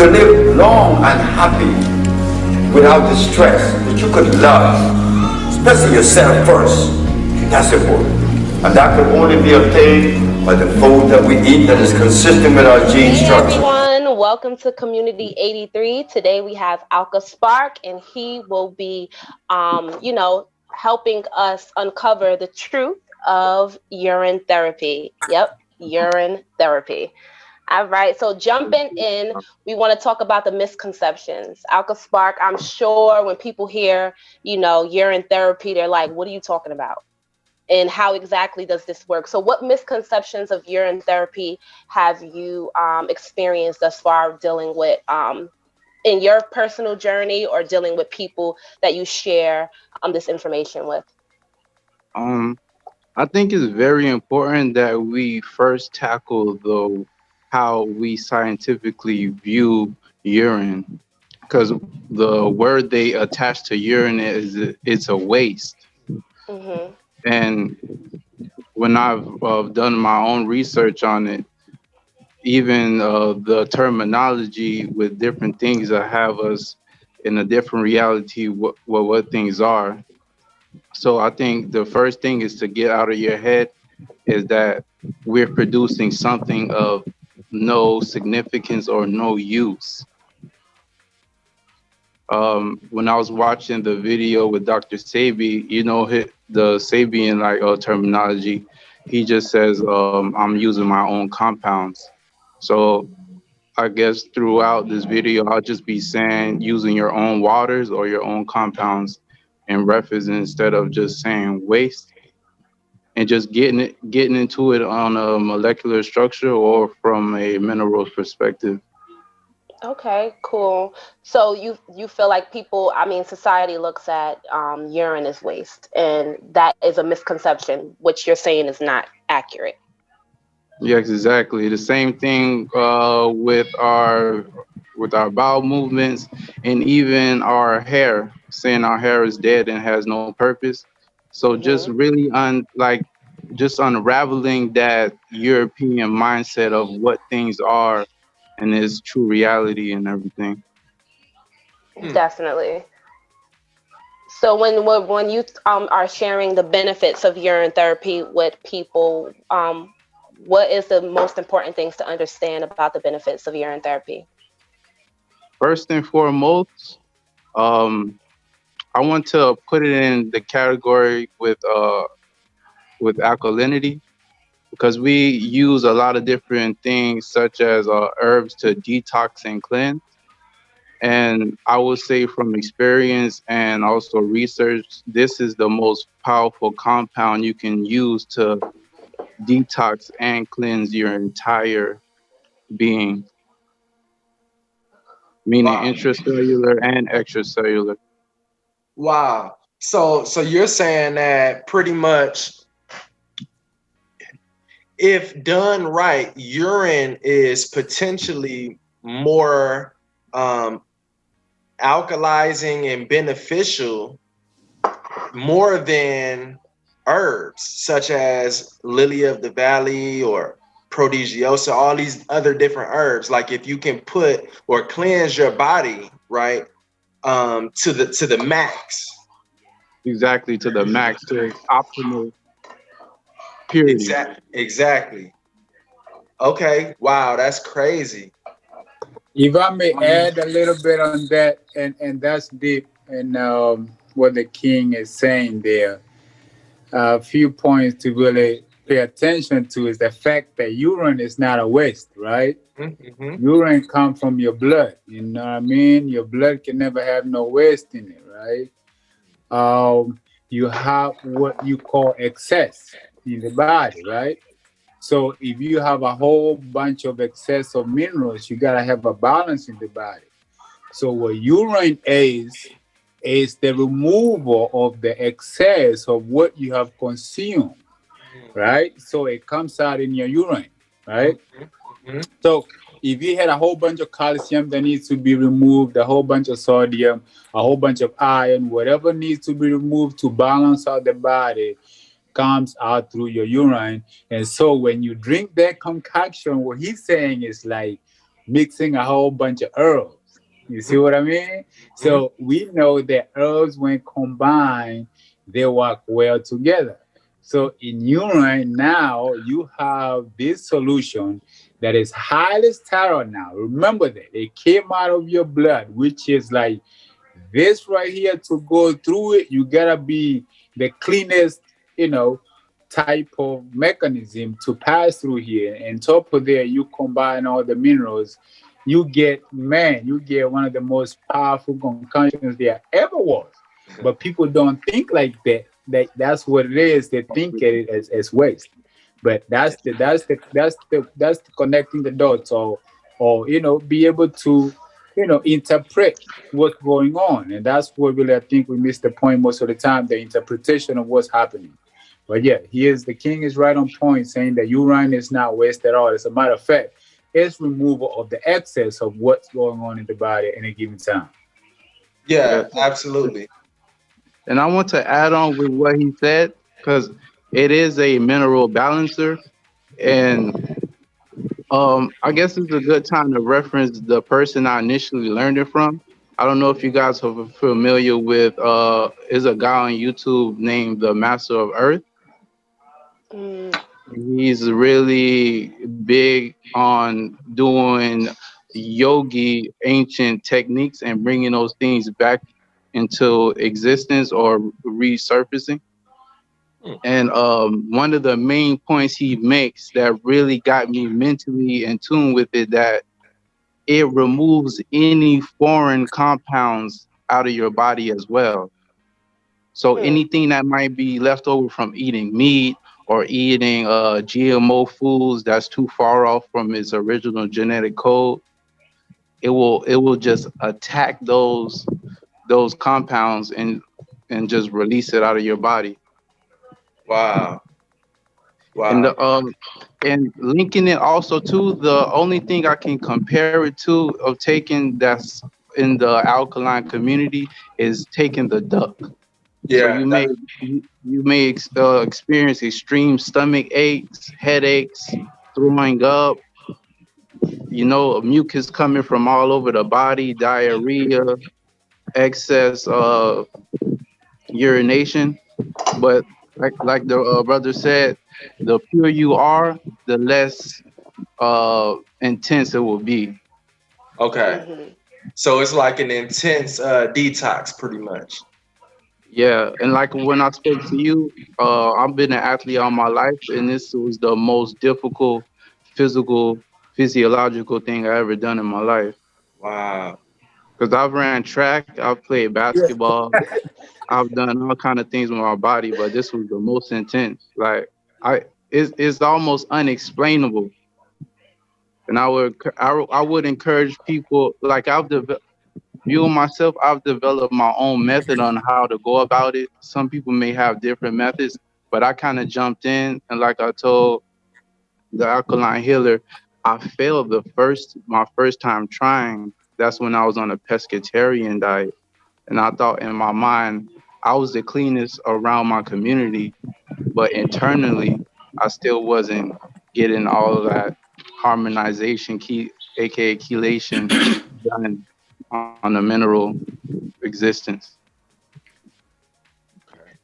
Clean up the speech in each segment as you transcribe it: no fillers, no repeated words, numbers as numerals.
to live long and happy without the stress, that you could love, especially yourself first. That's important. And that can only be obtained by the food that we eat that is consistent with our gene structure. Hey everyone, welcome to Community 83. Today we have AlkaSpark, and he will be, helping us uncover the truth of urine therapy. Yep, urine therapy. All right, so jumping in, we want to talk about the misconceptions. AlkaSpark, I'm sure when people hear, urine therapy, they're like, what are you talking about? And how exactly does this work? So what misconceptions of urine therapy have you experienced thus far dealing with in your personal journey or dealing with people that you share this information with? I think it's very important that we first tackle how we scientifically view urine, because the word they attach to urine is it's a waste. Mm-hmm. And when I've done my own research on it, even the terminology with different things that have us in a different reality, what things are. So I think the first thing is to get out of your head is that we're producing something of no significance or no use. When I was watching the video with Dr. Sebi, the Sabian terminology, he just says, I'm using my own compounds. So I guess throughout this video, I'll just be saying using your own waters or your own compounds in reference instead of just saying waste, and just getting into it on a molecular structure or from a minerals perspective. Okay, cool. So you feel like society looks at urine as waste, and that is a misconception, which you're saying is not accurate. Yes, exactly. The same thing with our bowel movements and even our hair, saying our hair is dead and has no purpose. So just Mm-hmm. really just unraveling that European mindset of what things are and its true reality and everything. Definitely. So when you are sharing the benefits of urine therapy with people, what is the most important things to understand about the benefits of urine therapy? First and foremost, um, I want to put it in the category with alkalinity, because we use a lot of different things such as herbs to detox and cleanse. And I would say from experience and also research, this is the most powerful compound you can use to detox and cleanse your entire being, meaning Wow. intracellular and extracellular. Wow. So you're saying that pretty much if done right, urine is potentially more alkalizing and beneficial more than herbs such as lily of the valley or prodigiosa, all these other different herbs. Like if you can put or cleanse your body right to the max. Exactly, to the max, to its optimal purity. Exactly. Okay. Wow, that's crazy. If I may add a little bit on that, and that's deep in what the king is saying there. A few points to really pay attention to is the fact that urine is not a waste, right? Mm-hmm. Urine comes from your blood. You know what I mean? Your blood can never have no waste in it, right? You have what you call excess in the body, right? So if you have a whole bunch of excess of minerals, you gotta have a balance in the body. So what urine is the removal of the excess of what you have consumed, right? So it comes out in your urine, right? Mm-hmm. So if you had a whole bunch of calcium that needs to be removed, a whole bunch of sodium, a whole bunch of iron, whatever needs to be removed to balance out the body comes out through your urine. And so when you drink that concoction, what he's saying is like mixing a whole bunch of herbs. You see what I mean? So we know that herbs, when combined, they work well together. So in urine now, you have this solution that is highly sterile now. Remember that it came out of your blood, which is like this right here. To go through it, you gotta be the cleanest, type of mechanism to pass through here. And top of there, you combine all the minerals, you get one of the most powerful concussions there ever was. But people don't think like that. That's what it is. They think of it as waste. But that's the connecting the dots, or be able to interpret what's going on. And that's what really I think we miss the point most of the time, the interpretation of what's happening. But yeah, the king is right on point, saying that urine is not waste at all. As a matter of fact, it's removal of the excess of what's going on in the body at any given time. Yeah, absolutely. And I want to add on with what he said, because it is a mineral balancer. And I guess it's a good time to reference the person I initially learned it from. I don't know if you guys are familiar with, is a guy on YouTube named the Master of Earth. Mm. He's really big on doing yogi ancient techniques and bringing those things back into existence or resurfacing. And one of the main points he makes that really got me mentally in tune with it, that it removes any foreign compounds out of your body as well. So anything that might be left over from eating meat or eating GMO foods that's too far off from its original genetic code, it will just attack those compounds and just release it out of your body. Wow. And and linking it also to, the only thing I can compare it to of taking that's in the alkaline community is taking the duck. So Yeah. you may experience extreme stomach aches, headaches, throwing up, mucus coming from all over the body, diarrhea, excess urination. But like the brother said, the pure you are, the less intense it will be. Okay. Mm-hmm. So it's like an intense detox, pretty much. Yeah, and like when I spoke to you, I've been an athlete all my life, and this was the most difficult physiological thing I ever done in my life. Wow. Because I've ran track, I've played basketball, I've done all kind of things with my body, but this was the most intense. Like it's almost unexplainable. And I would encourage people, like viewing myself, I've developed my own method on how to go about it. Some people may have different methods, but I kind of jumped in, and like I told the Alkaline Healer, I failed my first time trying. That's when I was on a pescatarian diet, and I thought in my mind I was the cleanest around my community, but internally I still wasn't getting all of that harmonization, aka chelation, done on the mineral existence.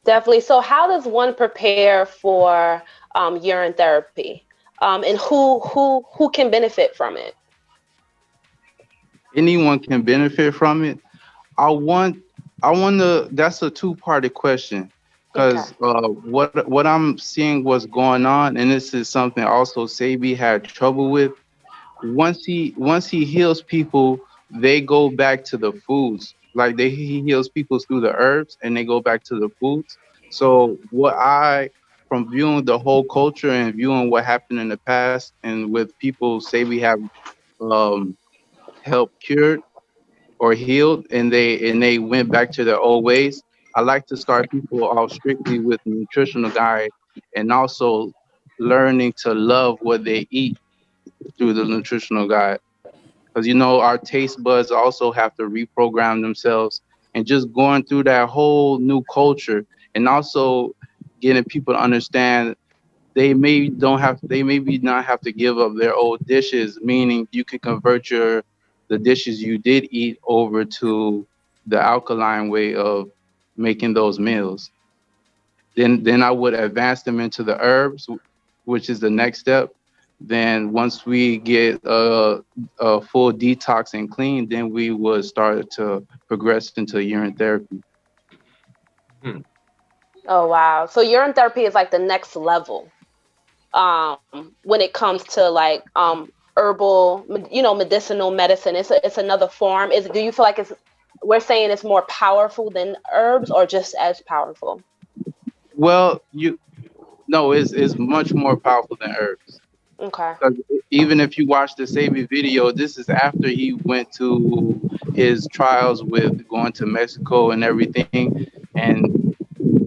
Definitely. So, how does one prepare for urine therapy, and who can benefit from it? Anyone can benefit from it. I want to. That's a two-parted question, because what I'm seeing what's going on, and this is something also Sebi had trouble with. Once he heals people, they go back to the foods. Like he heals people through the herbs, and they go back to the foods. So from viewing the whole culture and viewing what happened in the past, and with people say we have um, helped cured or healed, and they went back to their old ways. I like to start people off strictly with nutritional guide, and also learning to love what they eat through the nutritional guide. Because our taste buds also have to reprogram themselves, and just going through that whole new culture, and also getting people to understand they maybe not have to give up their old dishes, meaning you can convert the dishes you did eat over to the alkaline way of making those meals. Then I would advance them into the herbs, which is the next step. Then once we get a full detox and clean, then we would start to progress into urine therapy. Hmm. Oh wow. So urine therapy is like the next level. Um, when it comes to like herbal, medicinal medicine. It's another form. Do you feel like we're saying it's more powerful than herbs or just as powerful? Well, no, it's much more powerful than herbs. Okay. 'Cause even if you watch the Sebi video, this is after he went to his trials with going to Mexico and everything, and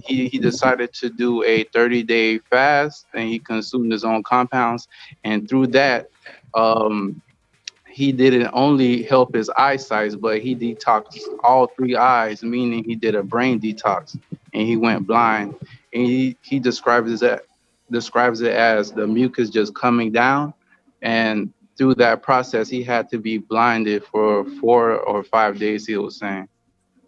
he decided to do a 30-day fast, and he consumed his own compounds, and through that, um, he didn't only help his eyesight, but he detoxed all three eyes, meaning he did a brain detox, and he went blind. And he describes it as the mucus just coming down, and through that process, he had to be blinded for 4 or 5 days. He was saying.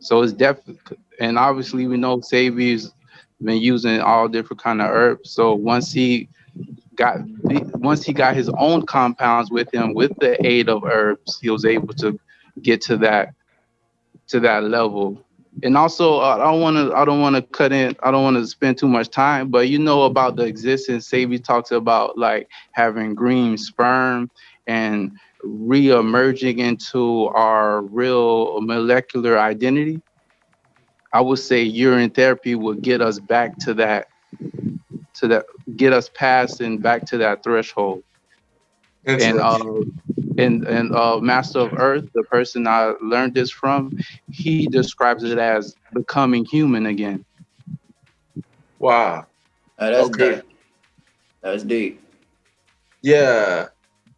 So it's definitely, and obviously we know Sabi's been using all different kind of herbs. So once he got his own compounds with him with the aid of herbs, he was able to get to that level. And also, I don't want to spend too much time, but about the existence. Sabi talks about like having green sperm and re-emerging into our real molecular identity. I would say urine therapy will get us back to that, get us past and back to that threshold. And Interesting. Master of Earth, the person I learned this from, he describes it as becoming human again. Wow. That's Okay. deep. That's deep. Yeah.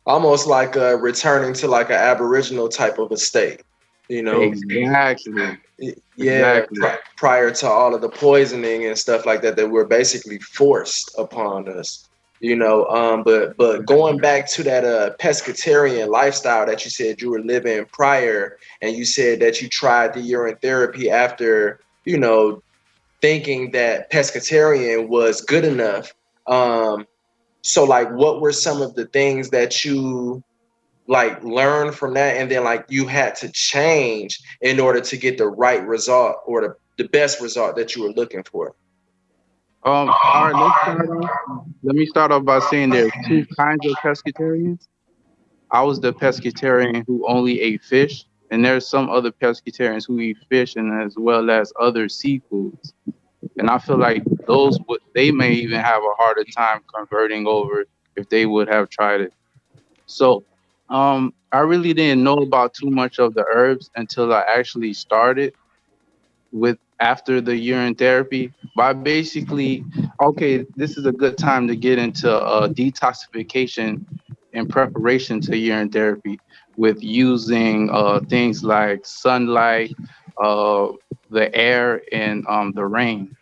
Almost like returning to like an aboriginal type of a state. You know, Exactly. yeah, Exactly. prior to all of the poisoning and stuff like that were basically forced upon us. But going back to that pescatarian lifestyle that you said you were living prior, and you said that you tried the urine therapy after thinking that pescatarian was good enough. So like, what were some of the things that you like learned from that, and then like you had to change in order to get the right result or the best result that you were looking for? All right, let me start off by saying there's two kinds of pescatarians. I was the pescatarian who only ate fish, and there's some other pescatarians who eat fish and as well as other seafoods. And I feel like they may even have a harder time converting over if they would have tried it. So, I really didn't know about too much of the herbs until I actually started with after the urine therapy. But basically, okay, this is a good time to get into detoxification in preparation to urine therapy with using things like sunlight, uh, the air, and the rain.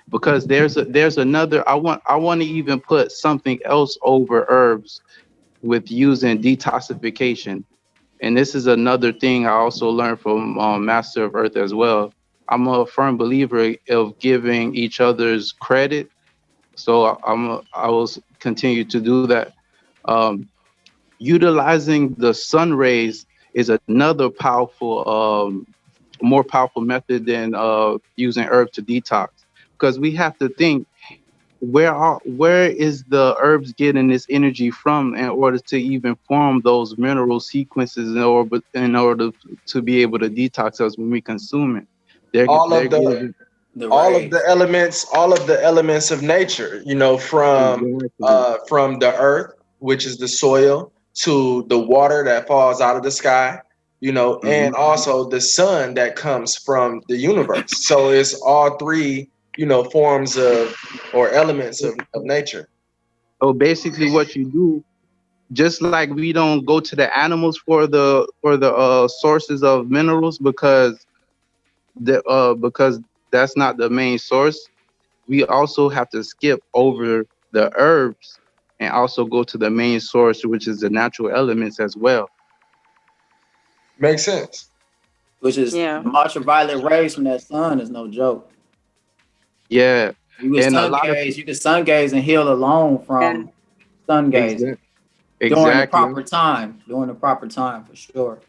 Because there's another. I want to even put something else over herbs with using detoxification. And this is another thing I also learned from Master of Earth as well. I'm a firm believer of giving each other's credit. So I will continue to do that. Um, Utilizing the sun rays is another more powerful method than using herb to detox. Because we have to think, where is the herbs getting this energy from in order to even form those mineral sequences in order to be able to detox us when we consume it? all They're of the getting The all of the rays. elements all of the elements of nature, exactly. from the earth, which is the soil, to the water that falls out of the sky, and Mhm. also the sun that comes from the universe. So it's all three, forms of or elements of nature. So basically, what you do, just like we don't go to the animals for the sources of minerals because that's not the main source. we also have to skip over the herbs and also go to the main source, which is the natural elements as well. Makes sense. Which is Yeah. ultraviolet rays from that sun is no joke. Yeah, and a lot of You can sun gaze and heal alone from sun gaze during the exactly. proper time. During the proper time, for sure.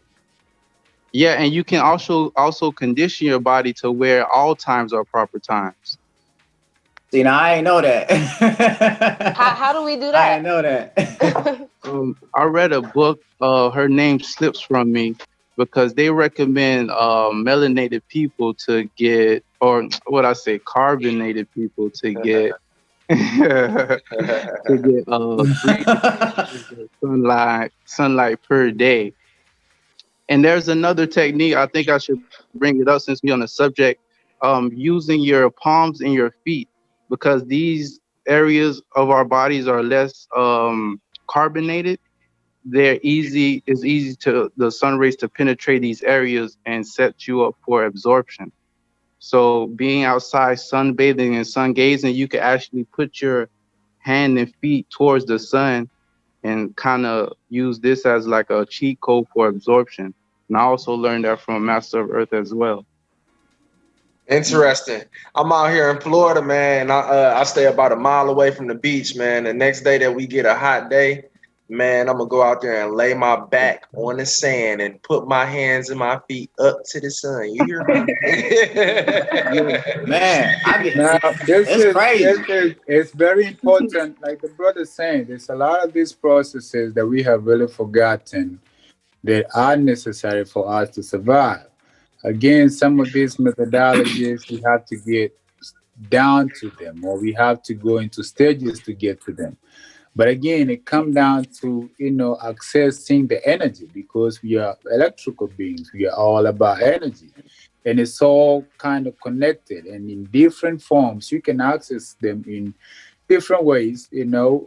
Yeah, and you can also condition your body to where all times are proper times. See, now I ain't know that. How do we do that? I ain't know that. I read a book. Her name slips from me because they recommend melanated people to get, or what I say, carbonated people to get to get 3 hours of sunlight per day. And there's another technique. I think I should bring it up since we're on the subject. Using your palms and your feet, because these areas of our bodies are less carbonated. It's easy to the sun rays to penetrate these areas and set you up for absorption. So being outside sunbathing and sun gazing, you can actually put your hand and feet towards the sun and kind of use this as like a cheat code for absorption. And I also learned that from a Master of Earth as well. Interesting. I'm out here in Florida, man. I stay about a mile away from the beach, man. The next day that we get a hot day, man, I'm gonna go out there and lay my back on the sand and put my hands and my feet up to the sun. You hear me? Man, Now, crazy. it's very important. Like the brother's saying, there's a lot of these processes that we have really forgotten that are necessary for us to survive. Again, some of these methodologies, we have to get down to them, or we have to go into stages to get to them. But again, it comes down to, accessing the energy, because we are electrical beings. We are all about energy. And it's all kind of connected, and in different forms. You can access them in different ways,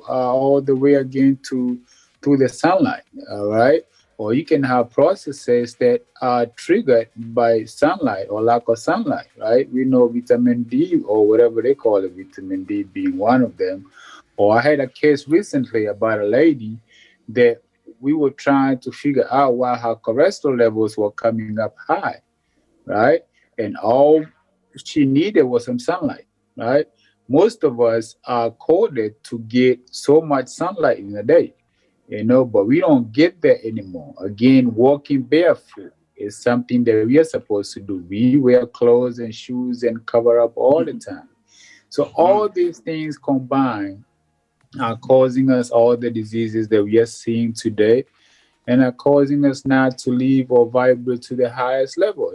all the way again to the sunlight, all right? Or you can have processes that are triggered by sunlight or lack of sunlight, right? We know vitamin D, or whatever they call it, vitamin D being one of them. Or I had a case recently about a lady that we were trying to figure out why her cholesterol levels were coming up high, right? And all she needed was some sunlight, right? Most of us are coded to get so much sunlight in a day, but we don't get that anymore. Again, walking barefoot is something that we are supposed to do. We wear clothes and shoes and cover up all the time. So all these things combined are causing us all the diseases that we are seeing today, and are causing us not to live or vibrate to the highest level,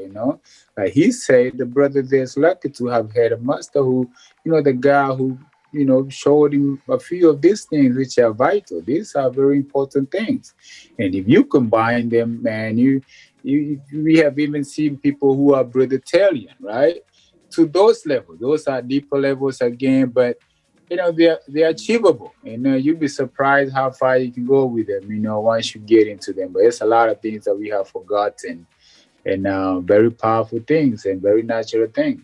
Like he said, the brother there's lucky to have had a master who, the guy who, showed him a few of these things which are vital. These are very important things. And if you combine them, man, we have even seen people who are vegetarian, right? To those levels. Those are deeper levels again, but they're achievable. You'd be surprised how far you can go with them, once you get into them. But it's a lot of things that we have forgotten, and very powerful things and very natural things.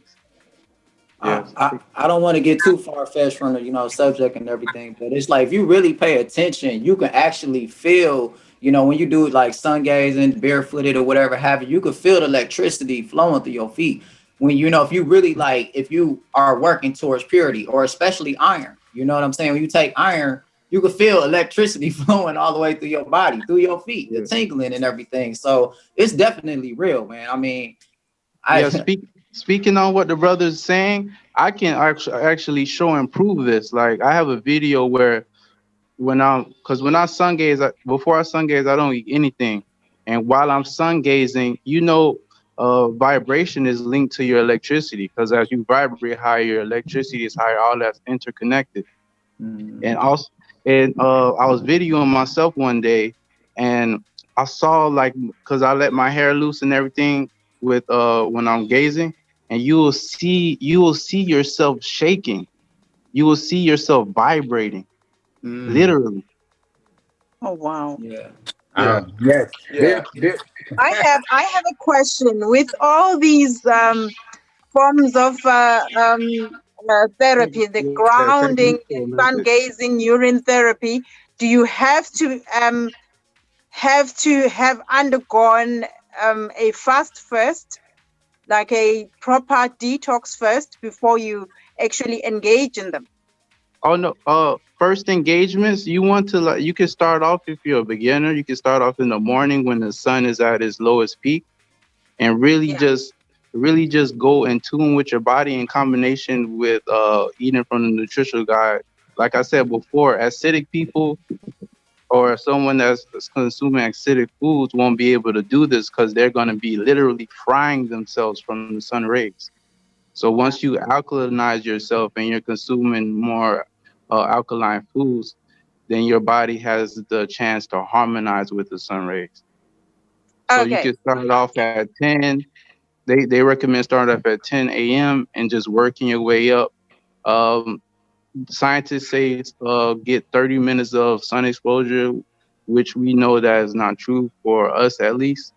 Yes. I don't want to get too far-fetched from the subject and everything, but it's like if you really pay attention, you can actually feel, when you do like sun gazing, barefooted or whatever have you, you can feel the electricity flowing through your feet. When if you really if you are working towards purity, or especially iron, you know what I'm saying? When you take iron, you can feel electricity flowing all the way through your body, through your feet, the tingling and everything. So it's definitely real, man. I mean, Speaking on what the brother's saying, I can actually show and prove this. Like I have a video where when I sun gaze, before I sun gaze, I don't eat anything. And while I'm sun gazing, vibration is linked to your electricity, because as you vibrate higher, your electricity is higher. All that's interconnected. And also, I was videoing myself one day, and I saw because I let my hair loose and everything with when I'm gazing, and you will see yourself shaking. You will see yourself vibrating, literally. Oh wow. Yes. Yeah. I have a question. With all these forms of therapy, the Yeah, grounding, the technical sun method. gazing, urine therapy, do you have to have undergone a fast first, like a proper detox first, before you actually engage in them? Oh no, first engagements, you want to like, you can start off if you're a beginner, you can start off in the morning when the sun is at its lowest peak and Yeah. really just go in tune with your body in combination with eating from the nutritional guide. Like I said before, acidic people or someone that's consuming acidic foods won't be able to do this because they're going to be literally frying themselves from the sun rays. So once you alkalinize yourself and you're consuming more alkaline foods, then your body has the chance to harmonize with the sun rays. So you Okay. can start off at 10. They recommend starting off at 10 a.m. and just working your way up. Um, Scientists say get 30 minutes of sun exposure, which we know that is not true for us at least,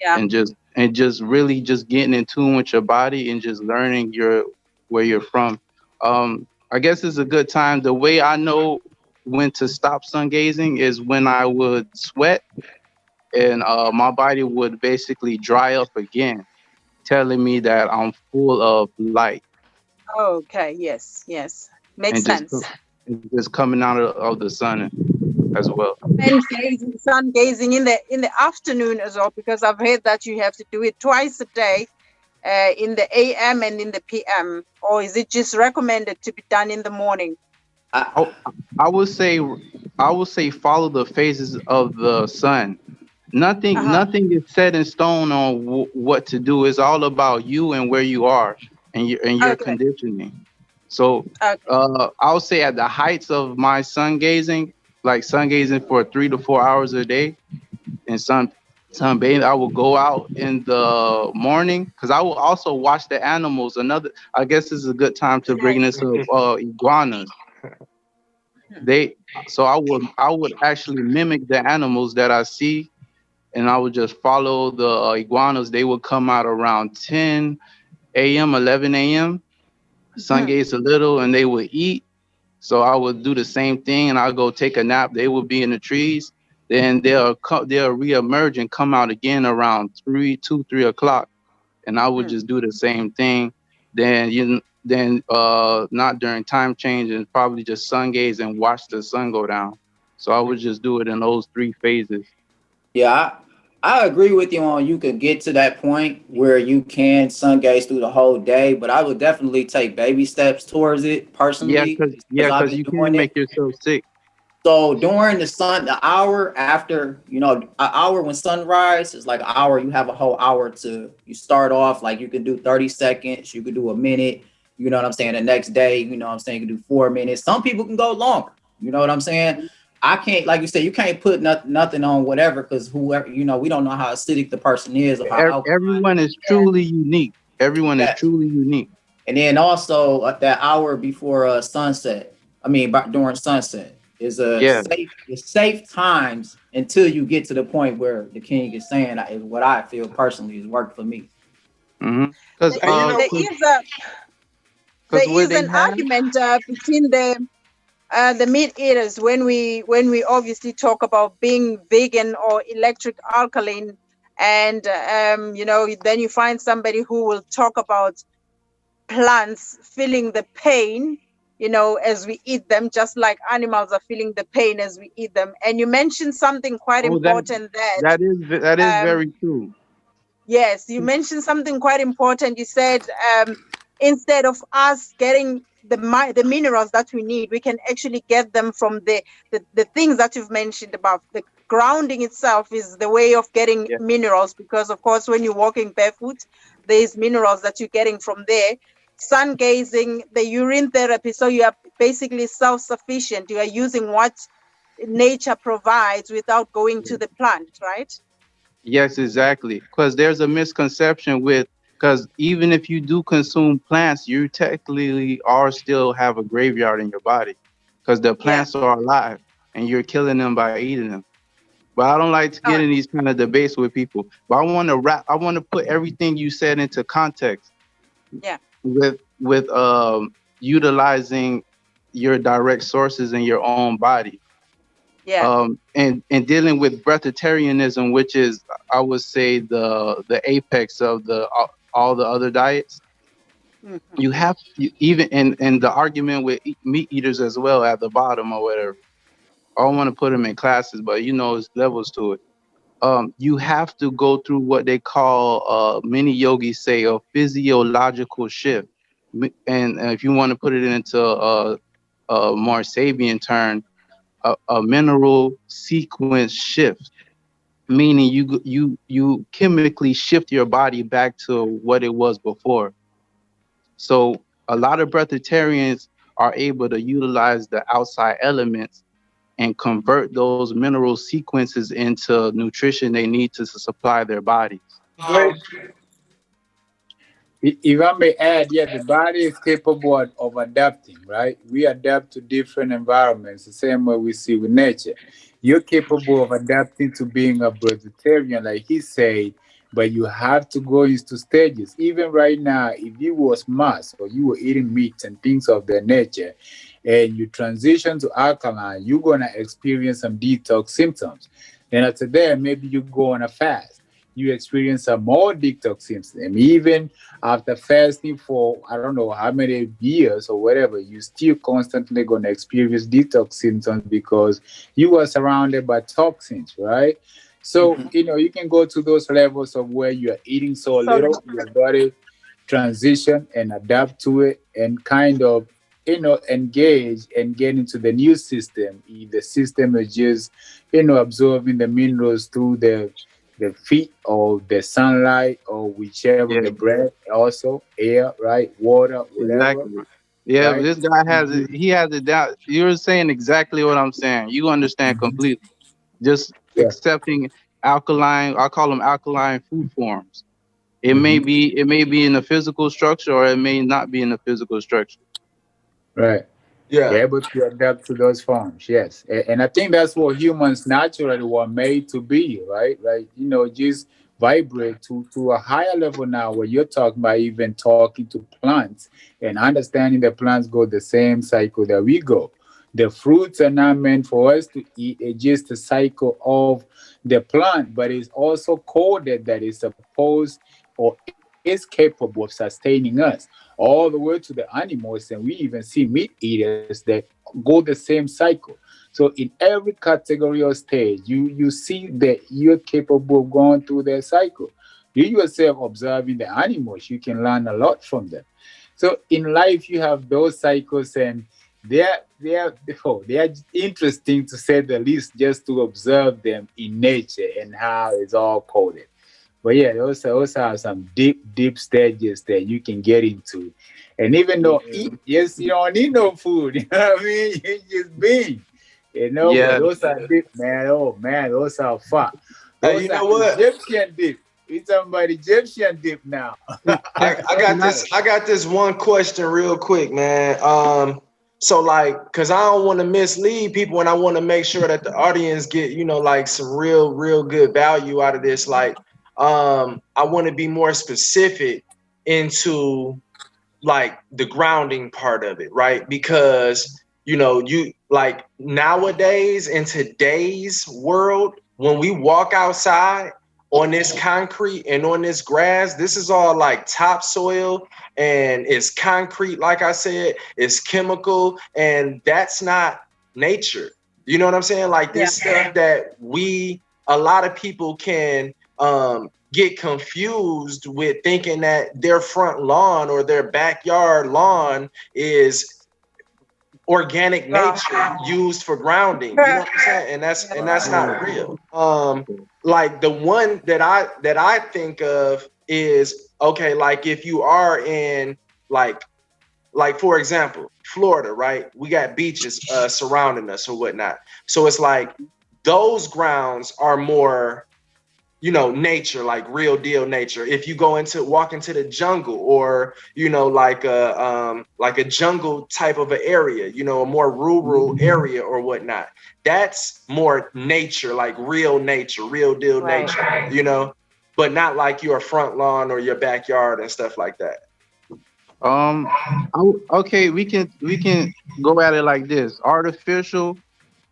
Yeah. and just really just getting in tune with your body and just learning your where you're from. I guess it's a good time. The way I know when to stop sun gazing is when I would sweat and my body would basically dry up again, telling me that I'm full of light Okay. Yes. Yes. Makes and just sense. and just coming out of the sun as well. And gazing, sun gazing in the afternoon as well, because I've heard that you have to do it twice a day, in the AM and in the PM, or is it just recommended to be done in the morning? I, I would say follow the phases of the sun. Uh-huh. Nothing is set in stone on what to do. It's all about you and where you are and your Okay. conditioning. So Okay. I'll say at the heights of my sun gazing, like sun gazing for 3 to 4 hours a day, and sunbathing, I will go out in the morning because I will also watch the animals. I guess this is a good time to bring this up. Iguanas. They so I would actually mimic the animals that I see, and I would just follow the iguanas. They would come out around 10 a.m., 11 a.m. Sun Mhm. gates a little, and they would eat. So I would do the same thing, and I'll go take a nap. They would be in the trees. Then they'll reemerge and come out again around 3 o'clock, and I would Mm. just do the same thing. Then not during time change and probably just sun gaze and watch the sun go down. So I would just do it in those three phases. Yeah, I agree with you on you could get to that point where you can sun gaze through the whole day, but I would definitely take baby steps towards it Yeah, personally cause because yeah, I've cause been you doing can it. make yourself sick. So during the hour after, an hour when sunrise is like an hour. You have a whole hour you start off like you can do 30 seconds, you could do a minute. You know what I'm saying? The next day, you know what I'm saying, you can do 4 minutes. Some people can go longer. You know what I'm saying? I can't, like you said, you can't put nothing on whatever because whoever, we don't know how acidic the person is or how alkaline. Everyone is Yeah. truly unique. Everyone is Yes. truly unique. And then also that hour before sunset, during sunset is a Yeah. safe times until you get to the point where the king is saying is what I feel personally has worked for me. Mm-hmm. Cause And you There, know, there cause, is a 'cause there where is they an have argument between the meat eaters when we obviously talk about being vegan or electric alkaline, and then you find somebody who will talk about plants feeling the pain, as we eat them, just like animals are feeling the pain as we eat them. And you mentioned something quite oh that important, that that is um, very true. yes, you mentioned something quite important. You said, instead of us getting the minerals that we need, we can actually get them from the things that you've mentioned about the grounding itself is the way of getting Yeah. minerals, because of course when you're walking barefoot, there's minerals that you're getting from there. Sun gazing, the urine therapy, so you are basically self-sufficient. You are using what nature provides without going to the plant, right? Yes, exactly. Because there's a misconception because even if you do consume plants, you technically are still have a graveyard in your body because the Yeah. plants are alive and you're killing them by eating them. But I don't like to get in these kind of debates with people. But I want to put everything you said into context. Yeah. with utilizing your direct sources in your own body. Yeah. And dealing with breatharianism, which is, I would say, the apex of the all the other diets. Mhm. You have even in the argument with meat eaters as well at the bottom or whatever. I don't want to put them in classes, but there's levels to it. You have to go through what they call many yogis say a physiological shift. And if you want to put it into a more Sabian term, a mineral sequence shift, meaning you chemically shift your body back to what it was before. So a lot of breatharians are able to utilize the outside elements and convert those mineral sequences into nutrition they need to supply their bodies. Great. If I may add, yeah, the body is capable of adapting, right? We adapt to different environments, the same way we see with nature. You're capable of adapting to being a vegetarian, like he said, but you have to go into stages. Even right now, if you was mass or you were eating meat and things of that nature, and you transition to alkaline, you're gonna experience some detox symptoms. Then after that, maybe you go on a fast. You experience some more detox symptoms. And even after fasting for I don't know how many years or whatever, you still constantly gonna experience detox symptoms because you are surrounded by toxins, right? So you can go to those levels of where you are eating so Sorry. little, your body transition and adapt to it and kind of engage and get into the new system. If the system is just absorbing the minerals through the feet or the sunlight or whichever, Yeah, the breath, also air, right, water, whatever, exactly. Yeah, but right. this guy has it. He has it down. You're saying exactly what I'm saying. You understand Mhm. completely. Just Yeah. accepting alkaline. I call them alkaline food forms. Hmm. It may be in a physical structure or it may not be in a physical structure. Right. Yeah. You're able to adapt to those forms, yes. And I think that's what humans naturally were made to be, right? Like, just vibrate to a higher level now where you're talking about even talking to plants and understanding the plants go the same cycle that we go. The fruits are not meant for us to eat, it's just a cycle of the plant, but it's also coded that it's supposed or is capable of sustaining us all the way to the animals, and we even see meat eaters that go the same cycle. So in every category or stage, you see that you're capable of going through their cycle. You yourself observing the animals, you can learn a lot from them. So in life, you have those cycles, and they are interesting to say the least, just to observe them in nature and how it's all coded. But yeah, those are some deep stages that you can get into. And even though yes, you don't need no food, you know what I mean? You just being, but Yeah, those are deep, man. Oh man, those are fun. Hey, Those you are know what? Egyptian dip. We talking about Egyptian dip now. I got this. I got this one question real quick, man. So like, cause I don't want to mislead people, and I want to make sure that the audience get, like some real good value out of this. Like, I want to be more specific into like the grounding part of it, right? Because you like nowadays in today's world, when we walk outside on this concrete and on this grass, this is all like topsoil and it's concrete, like I said, it's chemical, and that's not nature. You know what I'm saying? Like Yeah. this stuff that a lot of people can get confused with, thinking that their front lawn or their backyard lawn is organic Wow. nature used for grounding. You know what I'm saying? And that's not real. Like the one that I think of is, okay, like if you are in like for example, Florida, right? We got beaches surrounding us or whatnot. So it's like those grounds are more nature, like real deal nature. If you walk into the jungle, or like a jungle type of an area, a more rural area or whatnot, that's more nature, like real nature, real deal Right. nature, but not like your front lawn or your backyard and stuff like that. Okay, we can go at it like this: artificial,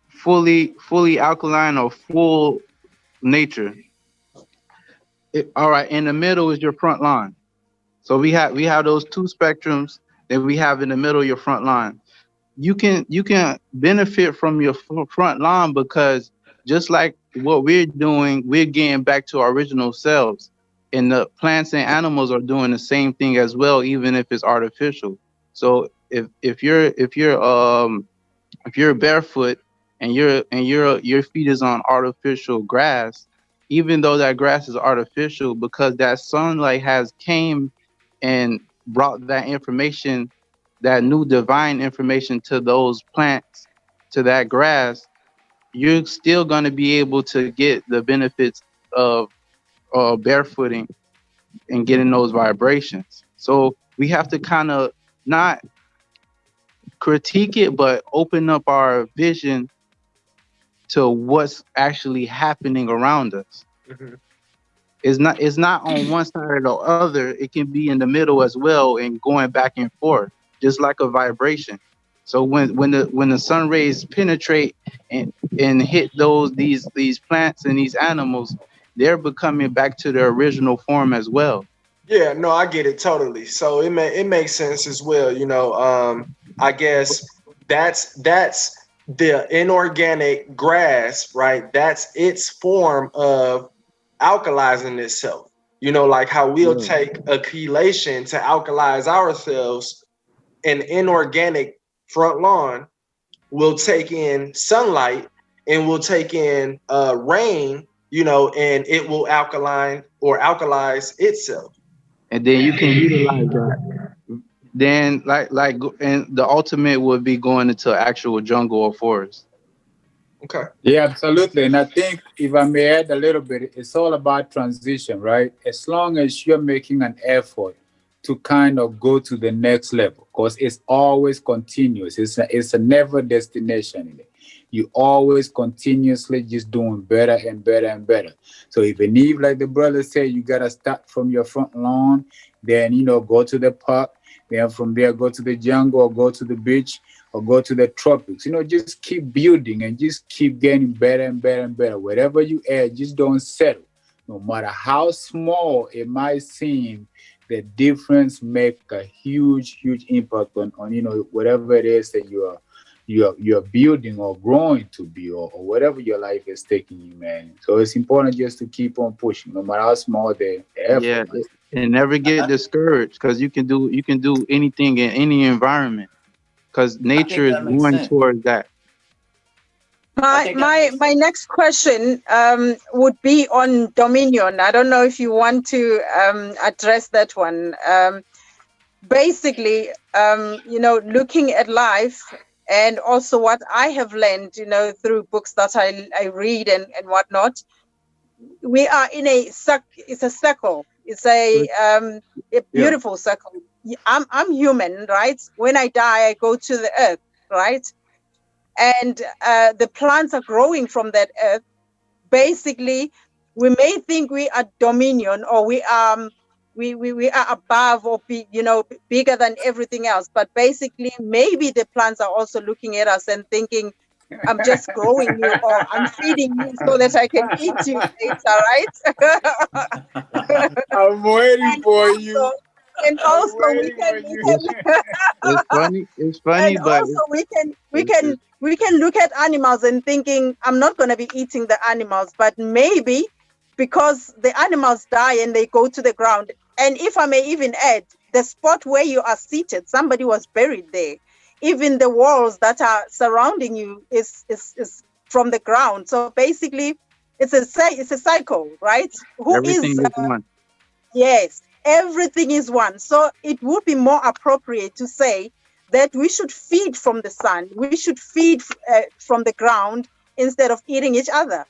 fully alkaline, or full nature. All right, in the middle is your front line. So we have those two spectrums that we have in the middle of your front line. You can benefit from your front line because just like what we're doing, we're getting back to our original selves, and the plants and animals are doing the same thing as well, even if it's artificial. So if you're barefoot and your feet is on artificial grass, even though that grass is artificial, because that sunlight has came and brought that information, that new divine information to those plants, to that grass, you're still going to be able to get the benefits of barefooting and getting those vibrations. So we have to kind of not critique it, but open up our vision to what's actually happening around us. Mhm. It's not on one side or the other. It can be in the middle as well and going back and forth, just like a vibration. So when the sun rays penetrate and hit these plants and these animals, they're becoming back to their original form as well. Yeah, no, I get it totally. So it makes sense as well. I guess that's the inorganic grass, right? That's its form of alkalizing itself. Like how we'll Yeah. take a chelation to alkalize ourselves. An inorganic front lawn will take in sunlight and will take in rain, and it will alkaline or alkalize itself. And then you can utilize that. Then and the ultimate would be going into actual jungle or forest. Okay. Yeah, absolutely. And I think if I may add a little bit, it's all about transition, right? As long as you're making an effort to kind of go to the next level, because it's always continuous. It's a never destination in it. You always continuously just doing better and better and better. So even if, like the brother said, you gotta start from your front lawn, then go to the park, then from there go to the jungle or go to the beach or go to the tropics. Just keep building and just keep getting better and better and better. Wherever you add, just don't settle. No matter how small it might seem, the difference make a huge impact on whatever it is that you're building or growing to be, or whatever your life is taking you, man. So it's important just to keep on pushing, no matter how small the Yeah, effort is. and never get discouraged because you can do anything in any environment because I nature think is that makes going sense. towards that. I My think that my makes my sense. next question would be on dominion. I don't know if you want to address that one. Basically, looking at life and also what I have learned, through books that I read and whatnot. We are in it's a circle. It's a Yeah, beautiful circle. I'm human, right? When I die, I go to the earth, right? And the plants are growing from that earth. Basically, we may think we are dominion, or we are above, or bigger than everything else, but basically maybe the plants are also looking at us and thinking, I'm just growing you, or I'm feeding you so that I can eat you later, right? I'm waiting and for also you. and I'm also we waiting can for we you. it's can it's funny. It's funny, and but also it's, it's, we can look at animals and thinking, I'm not going to be eating the animals, but maybe because the animals die and they go to the ground. And if I may even add, the spot where you are seated, somebody was buried there. Even the walls that are surrounding you is from the ground. So basically it's a cycle, right? Who everything is is one. Yes, everything is one. So it would be more appropriate to say that we should feed from the sun. We should feed from the ground instead of eating each other.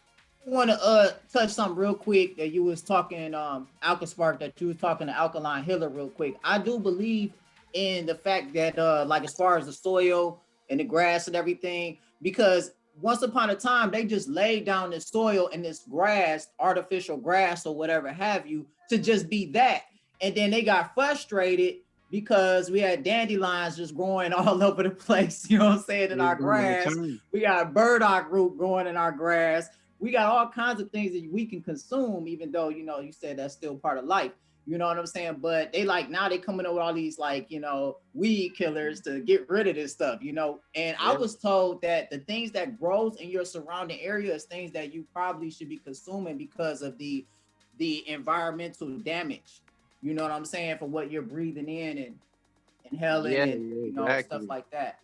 Want to touch something real quick that you was talking AlkaSpark, that you was talking to Alkaline Healer real quick. I do believe in the fact that like as far as the soil and the grass and everything, because once upon a time they just laid down this soil and this grass, artificial grass or whatever have you, to just be that. And then they got frustrated because we had dandelions just growing all over the place, you know what I'm saying, in our grass. We got burdock root growing in our grass. We got all kinds of things that we can consume, even though, you know, you said that's still part of life. You know what I'm saying? But they like, now they coming up with all these like, you know, weed killers to get rid of this stuff, you know? And I was told that the things that grows in your surrounding area is things that you probably should be consuming because of the environmental damage. You know what I'm saying? For what you're breathing in and inhaling and, you know, stuff like that.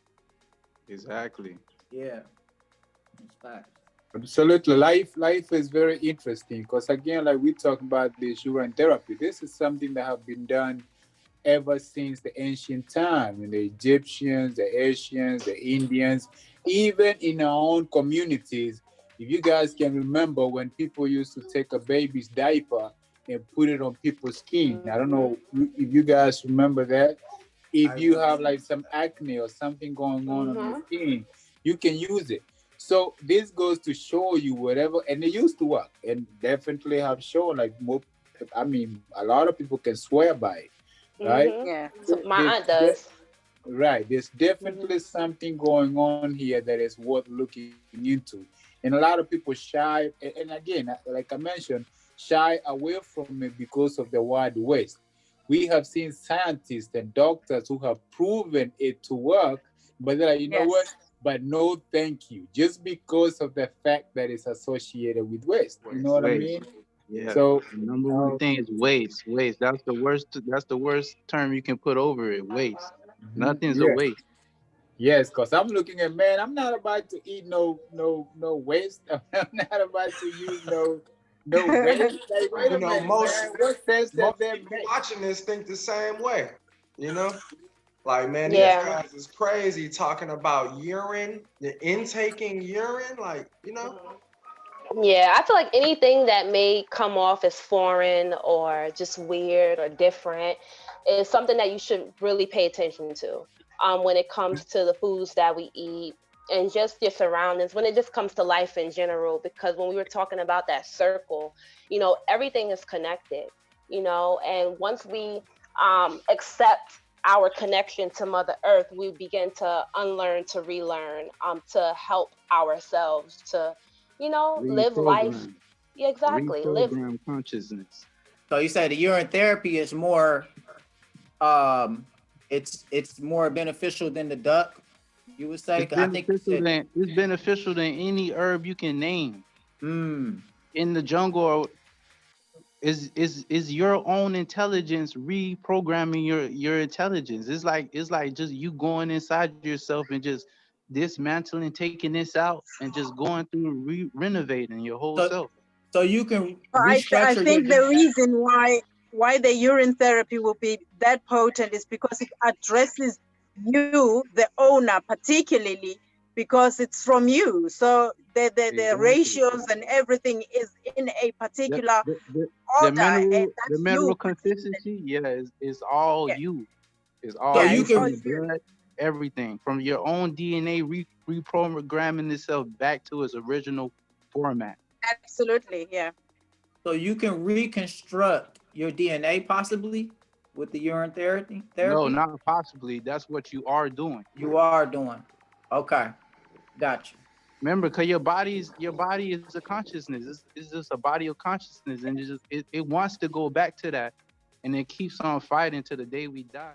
Exactly. Yeah. That's fact. Absolutely. Life is very interesting because again, like we talk about this urine therapy, this is something that have been done ever since the ancient time. And the Egyptians, the Asians, the Indians, even in our own communities. If you guys can remember when people used to take a baby's diaper and put it on people's skin. I don't know if you guys remember that. If you have like some acne or something going on your skin, you can use it. So this goes to show you whatever, and it used to work, and definitely have shown like more. I mean, a lot of people can swear by it, right? Yeah. So my aunt does. Right. There's definitely something going on here that is worth looking into, and a lot of people shy. And again, like I mentioned, shy away from it because of the Wild West. We have seen scientists and doctors who have proven it to work, but they're like, you know what? But no, thank you. Just because of the fact that it's associated with waste. You know what I mean? Yeah. So the number one thing is waste. Waste. That's the worst. That's the worst term you can put over it. Waste. Nothing's a waste. Yes, because I'm looking at, man, I'm not about to eat no waste. I'm not about to use no waste. Like, wait a minute, man. What sense does that people make? watching this think the same way, you know? Like, man, these Yeah. guys is crazy talking about urine, the intaking urine, like, you know? Yeah, I feel like anything that may come off as foreign or just weird or different is something that you should really pay attention to when it comes to the foods that we eat and just your surroundings, when it just comes to life in general. Because when we were talking about that circle, you know, everything is connected, you know, and once we accept our connection to Mother Earth, we begin to unlearn, to relearn, to help ourselves to, you know, live life. Yeah, exactly. Live. Reprogram consciousness. So you said the urine therapy is more, it's more beneficial than the duck, you would say? It's beneficial than any herb you can name. In the jungle, is your own intelligence reprogramming your intelligence. It's like just you going inside yourself and just dismantling, taking this out, and just going through renovating your whole self. So you can I restructure think your the reason why the urine therapy will be that potent is because it addresses you, the owner, particularly because it's from you. So the ratios and everything is in a particular order. The mineral consistency, is all you. It's all you from the blood, everything from your own DNA reprogramming itself back to its original format. Absolutely, yeah. So you can reconstruct your DNA possibly with the urine therapy? No, not possibly. That's what you are doing. You are doing. Okay, got you. Remember, because your body is a consciousness. It's just a body of consciousness, and it wants to go back to that, and it keeps on fighting to the day we die.